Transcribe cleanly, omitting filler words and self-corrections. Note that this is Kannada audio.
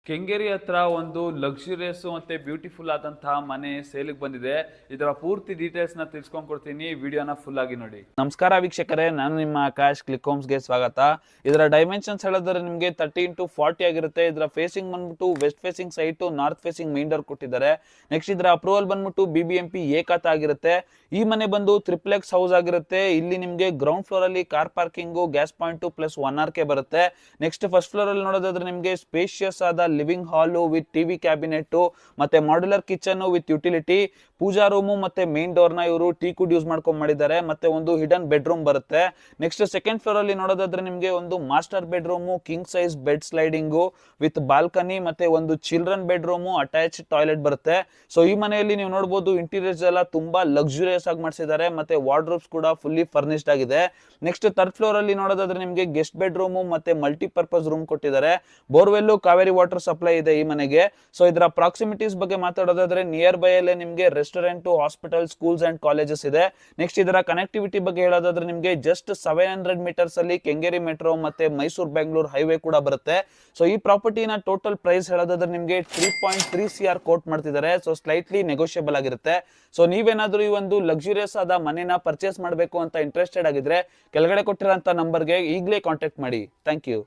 ಕೆಂಗೇರಿ ಹತ್ರ ಒಂದು ಲಕ್ಸುರಿಯಸ್ ಮತ್ತೆ ಬ್ಯೂಟಿಫುಲ್ ಆದಂತಹ ಮನೆ ಸೇಲಿಗೆ ಬಂದಿದೆ. ಇದರ ಪೂರ್ತಿ ಡೀಟೇಲ್ಸ್ ನ ತಿಳ್ಸ್ಕೊಂಡ್ ಕೊಡ್ತೀನಿ, ವಿಡಿಯೋನ ಫುಲ್ ಆಗಿ ನೋಡಿ. ನಮಸ್ಕಾರ ವೀಕ್ಷಕರೇ, ನಾನು ನಿಮ್ಮ ಆಕಾಶ್. ಕ್ಲಿಕ್ ಹೋಮ್ಸ್ಗೆ ಸ್ವಾಗತ. ಇದರ ಡೈಮೆನ್ಷನ್ಸ್ ಹೇಳಿದ್ರೆ ನಿಮಗೆ 30x40 ಆಗಿರುತ್ತೆ. ಇದರ ಫೇಸಿಂಗ್ ಬಂದ್ಬಿಟ್ಟು west facing site, north facing main door ಕೊಟ್ಟಿದ್ದಾರೆ. ನೆಕ್ಸ್ಟ್ ಇದರ ಅಪ್ರೂವಲ್ ಬಂದ್ಬಿಟ್ಟು BBMP ಎ ಖಾತಾ ಆಗಿರುತ್ತೆ. ಈ ಮನೆ ಬಂದು ಟ್ರಿಪ್ಲೆಕ್ಸ್ ಹೌಸ್ ಆಗಿರುತ್ತೆ. ಇಲ್ಲಿ ನಿಮಗೆ ಗ್ರೌಂಡ್ ಫ್ಲೋರ್ ಅಲ್ಲಿ car parking, gas point plus 1RK ಬರುತ್ತೆ. ನೆಕ್ಸ್ಟ್ ಫಸ್ಟ್ ಫ್ಲೋರ್ ಅಲ್ಲಿ ನೋಡೋದಾದ್ರೆ ನಿಮಗೆ ಸ್ಪೇಷಿಯಸ್ ಆದ living hall with TV cabinet ಮತ್ತೆ modular kitchen with utility, pooja room ಮತ್ತೆ ಮೇನ್ ಡೋರ್ ನ ಇವರು ಟೀ ಕುಡ್ ಯೂಸ್ ಮಾಡ್ಕೊಂಡ್ ಮಾಡಿದ್ದಾರೆ. ಮತ್ತೆ ಒಂದು ಹಿಡನ್ ಬೆಡ್ರೂಮ್ ಬರುತ್ತೆ. ನೆಕ್ಸ್ಟ್ ಸೆಕೆಂಡ್ ಫ್ಲೋರ್ ಅಲ್ಲಿ ನೋಡೋದಾದ್ರೆ ನಿಮಗೆ ಒಂದು master bedroom, king size bed sliding with balcony ಮತ್ತೆ ಒಂದು ಚಿಲ್ಡ್ರನ್ ಬೆಡ್ರೂಮ್, ಅಟ್ಯಾಚ್ ಟಾಯ್ಲೆಟ್ ಬರುತ್ತೆ. ಸೊ ಈ ಮನೆಯಲ್ಲಿ ನೀವು ನೋಡಬಹುದು ಇಂಟೀರಿಯರ್ಸ್ ಎಲ್ಲ ತುಂಬಾ ಲಕ್ಸುರಿಯಸ್ ಆಗಿ ಮಾಡಿಸಿದ್ದಾರೆ. ಮತ್ತೆ ವಾರ್ಡ್ರೋಬ್ಸ್ ಕೂಡ ಫುಲ್ಲಿ ಫರ್ನಿಶ್ಡ್ ಆಗಿದೆ. ನೆಕ್ಸ್ಟ್ ಥರ್ಡ್ ಫ್ಲೋರ್ ಅಲ್ಲಿ ನೋಡೋದಾದ್ರೆ ನಿಮಗೆ ಗೆಸ್ಟ್ ಬೆಡ್ರೂಮ್ ಮತ್ತೆ ಮಲ್ಟಿಪರ್ಪಸ್ ರೂಮ್ ಕೊಟ್ಟಿದ್ದಾರೆ. ಬೋರ್ವೆಲ್, ಕಾವೇರಿ ವಾಟರ್ ಸಪ್ಲೈ ಇದೆ ಈ ಮನೆಗೆ. ಸೊ ಇದರ ಪ್ರಾಕ್ಸಿಮಿಟೀಸ್ ಬಗ್ಗೆ ಮಾತಾಡೋದಾದ್ರೆ ನಿಯರ್ ಬೈ ಅಲ್ಲೇ ನಿಮಗೆ restaurant, hospital, schools and colleges ಇದೆ. ನೆಕ್ಸ್ಟ್ ಇದರ ಕನೆಕ್ಟಿವಿಟಿ ಬಗ್ಗೆ ಹೇಳೋದಾದ್ರೆ ನಿಮಗೆ ಜಸ್ಟ್ 700 ಮೀಟರ್ಸ್ ಅಲ್ಲಿ ಕೆಂಗೇರಿ ಮೆಟ್ರೋ ಮತ್ತೆ ಮೈಸೂರು ಬೆಂಗಳೂರು ಹೈವೇ ಕೂಡ ಬರುತ್ತೆ. ಸೊ ಈ ಪ್ರಾಪರ್ಟಿನ ಟೋಟಲ್ ಪ್ರೈಸ್ ಹೇಳೋದಾದ್ರೆ ನಿಮಗೆ 3.3 CR ಕೋಟ್ ಮಾಡ್ತಿದ್ದಾರೆ. ಸೊ ಸ್ಲೈಟ್ಲಿ ನೆಗೋಷಿಯಬಲ್ ಆಗಿರುತ್ತೆ. ಸೊ ನೀವೇನಾದ್ರೂ ಈ ಒಂದು ಲಕ್ಸುರಿಯಸ್ ಆದ ಮನೆನ ಪರ್ಚೇಸ್ ಮಾಡಬೇಕು ಅಂತ ಇಂಟ್ರೆಸ್ಟೆಡ್ ಆಗಿದ್ರೆ ಕೆಳಗಡೆ ಕೊಟ್ಟಿರೋಂಥ ನಂಬರ್ಗೆ ಈಗಲೇ ಕಾಂಟ್ಯಾಕ್ಟ್ ಮಾಡಿ. Thank you.